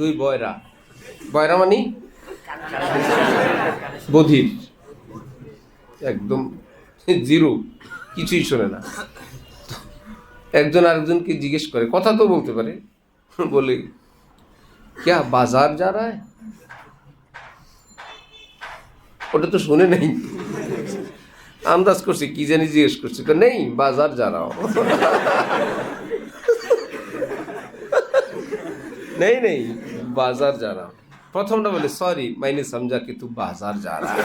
দুই বয়রা, বয়রা মানে বধির, একদম জিরো, কিছুই শোনে না। একজন আরেকজনকে জিজ্ঞেস করে, কথা তো বলতে পারে, বলে ক্যা বাজার যা রা হ্যায়? ওটা তো শুনে নেই, আন্দাজ করছে কি জানি জিজ্ঞেস করছে, নেই বাজার যা রা হো। নেই নেই বাজার যা রা হো। প্রথমটা বলে সরি মাইনে সমঝা कि तू बाजार जा रहा है।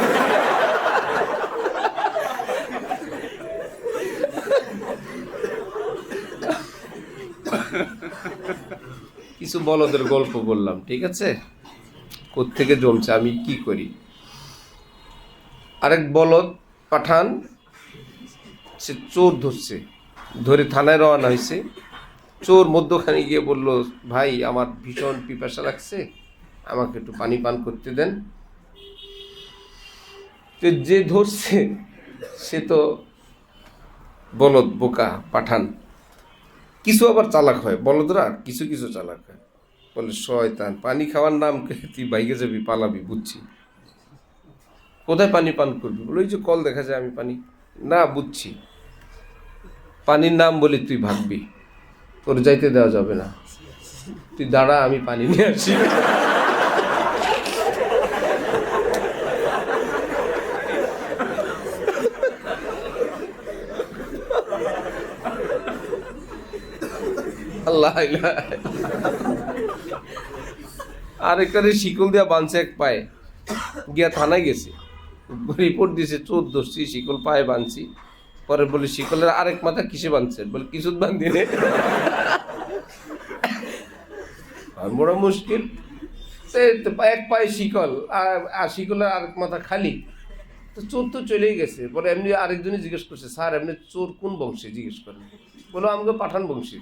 কিছু বলদের গল্প বললাম, ঠিক আছে? কোত্থেকে জমছে, আমি কি করি। আরেক বলদ পাঠান, সে চোর ধরছে, ধরে থানায় রওনা হয়েছে। চোর মধ্যখানে গিয়ে বলল, ভাই আমার ভীষণ পিপাসা লাগছে, আমাকে একটু পানি পান করতে দেন। তো যে ধরছে সে তো বলদ, বোকা পাঠান। কিছু আবার চালাক হয়, বলদরা কিছু কিছু চালাক হয়। বলে শয়তান, পানি খাওয়ার নাম তুই বাইকে যাবি, পালাবি, বুঝছি। কোথায় পানি পান করবি? বলে ওই যে কল দেখা যায়, আমি পানি না, বুঝছি। পানির নাম বলি তুই ভাববি, তোর যাইতে দেওয়া যাবে না, তুই দাঁড়া, আমি পানি নিয়ে আসি। আল্লাহ, আরেকটারে শিকল দিয়া বাঁধছে এক পায়ে, গিয়া থানায় গেছে, রিপোর্ট দিয়েছে চোর ধরছি, শিকল পায়ে বাঁধছি। পরে বলে শিকলের আরেক মাথা কিসে বাঁধছেন? বলে কিছু বাঁধি নে। বড় মুশকিল, এক পায়ে শিকল আর শিকলের আরেক মাথা খালি। তো চোর তো চলেই গেছে। পরে এমনি আরেকজনই জিজ্ঞেস করছে, স্যার এমনি চোর কোন বংশে? জিজ্ঞেস করেন। বলো আমাকে পাঠান বংশী।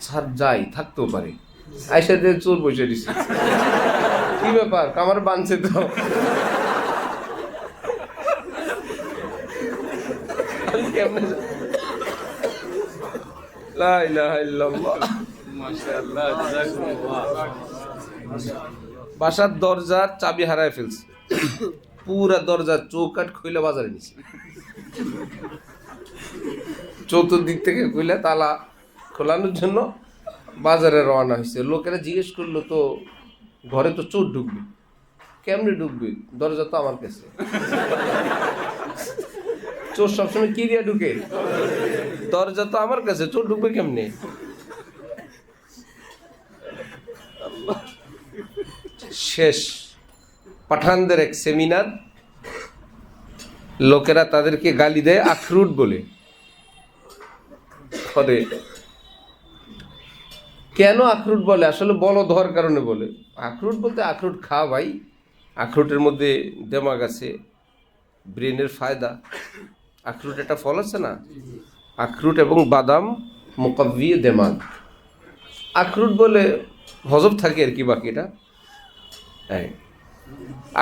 স্যার যাই থাকতেও পারে, আইসা দিয়ে চোর বসে দিছে। কি ব্যাপার? কামার বাঁধছে তো। বাসার দরজার চাবি হারায় ফেলছে, পুরা দরজার চৌকাঠ খুলে বাজারে নিছে, চতুর্দিক থেকে খুলে তালা খোলানোর জন্য বাজারে রওনা হয়েছে। লোকেরা জিজ্ঞেস করলো, তো ঘরে তো চোর ঢুকবে, কেমনে ঢুকবে? দরজা তো আমার কাছে। চোর সবসময় কি দিয়ে ঢুকে? দরজা তো আমার কাছে, চোর ঢুকবে কেমনে? শেষ পাঠানদের এক সেমিনার, লোকেরা তাদেরকে গালি দেয় আখরুট বলে। কেন আখরুট বলে? আসলে বলদ হওয়ার কারণে বলে। আখরুট বলতে আখরুট খা ভাই, আখরুটের মধ্যে দেমাগ আছে, ব্রেনের ফায়দা। আখরুট একটা ফল আছে না, আখরুট এবং বাদাম মুকাব্বি দেমাগ। আখরুট বলে হজম থাকে আর কি, বাকিটা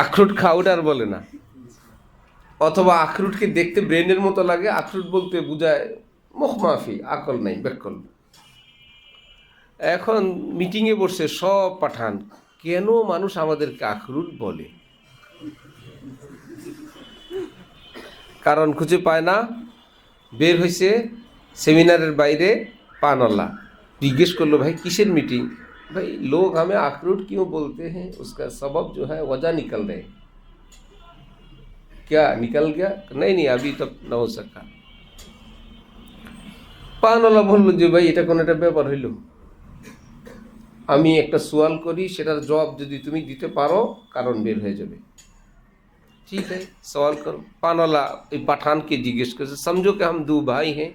আখরুট খাওয়াটা আর বলে না। অথবা আখরুটকে দেখতে ব্রেনের মতো লাগে, আখরুট বলতে বোঝায় মুখ মাফি, আকল নাই, বেকল। এখন মিটিংয়ে বসছে সব পাঠান, কেন মানুষ আমাদেরকে আখরুট বলে? কারণ খুঁজে পায় না। বের হয়েছে সেমিনারের বাইরে পানওয়ালা, জিজ্ঞেস করলো, ভাই কিসের মিটিং? भाई लोग हमें अखरूट क्यों बोलते हैं, उसका सबब जो है वजह निकल रहे। क्या निकल गया? नहीं नहीं अभी तक न हो सका। পানওয়ালা বললো যে ভাই এটা কোন একটা ব্যাপার হইল, আমি একটা সওয়াল করি, সেটার জবাব যদি তুমি দিতে পারো কারণ বের হয়ে যাবে। ठीक है सवाल करो। पानवाला पठान के जिज्ञेस कर, समझो कि हम दो भाई हैं,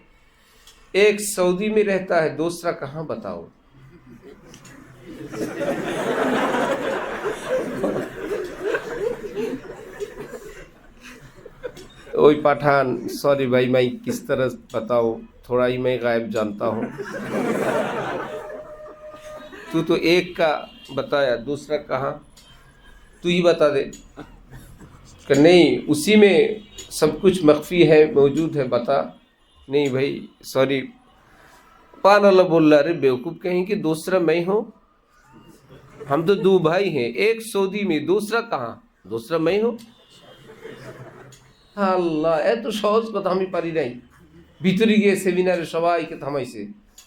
एक सऊदी में रहता है, दूसरा कहाँ बताओ। ओई पठान, सॉरी भाई मैं किस तरह बताओ, थोड़ा ही मैं गायब जानता हूँ। तू तो एक का बताया, दूसरा कहाँ? तू ही बता दे। कि नहीं उसी में सब कुछ मख्फी है, मौजूद है, बता। नहीं भाई सॉरी। पान वाला बोल रहा, अरे बेवकूफ़ कहीं कि दूसरा मैं हूँ। हम तो दो भाई हैं, एक सऊदी में, दूसरा कहाँ? दूसरा मैं हूँ। আল্লাহ, এত সহজ কথা আমি পারি নাই। ভিতরে গিয়ে সেমিনারে সবাইকে থামাইছে।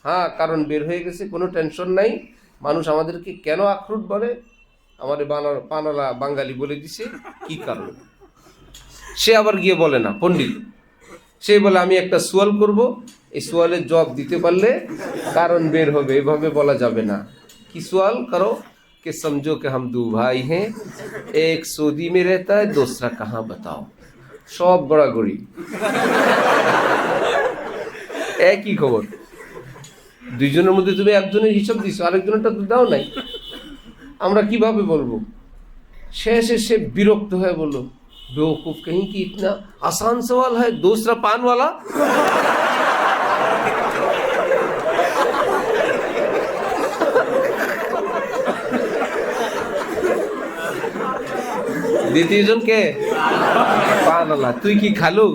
হ্যাঁ, কারণ বের হয়ে গেছে, কোনো টেনশন নাই। মানুষ আমাদেরকে কেন আখরুট বলে, আমাদের পানালা বাঙালি বলে দিছে কি কারণ। সে আবার গিয়ে বলে না পণ্ডিত, সে বলে আমি একটা সোয়াল করব, এই সোয়ালের জবাব দিতে পারলে কারণ বের হবে। এভাবে বলা যাবে না। কি সোয়াল করো? कि समझो कि हम दो भाई हैं, एक सऊदी में रहता है, दूसरा कहाँ बताओ। সব গড়াগড়ি, একই খবর। দুইজনের মধ্যে তুমি একজনের হিসাব দিছো, আরেকজনেরটা তো দাও নাই। আমরা কিভাবে বলবো? শেষে সে বিরক্ত হয়ে বললো, बेवकूफ कहीं कि इतना आसान सवाल है, दूसरा पान वाला। দ্বিতীয়জন কে? পান वाला। তুই কি খালু?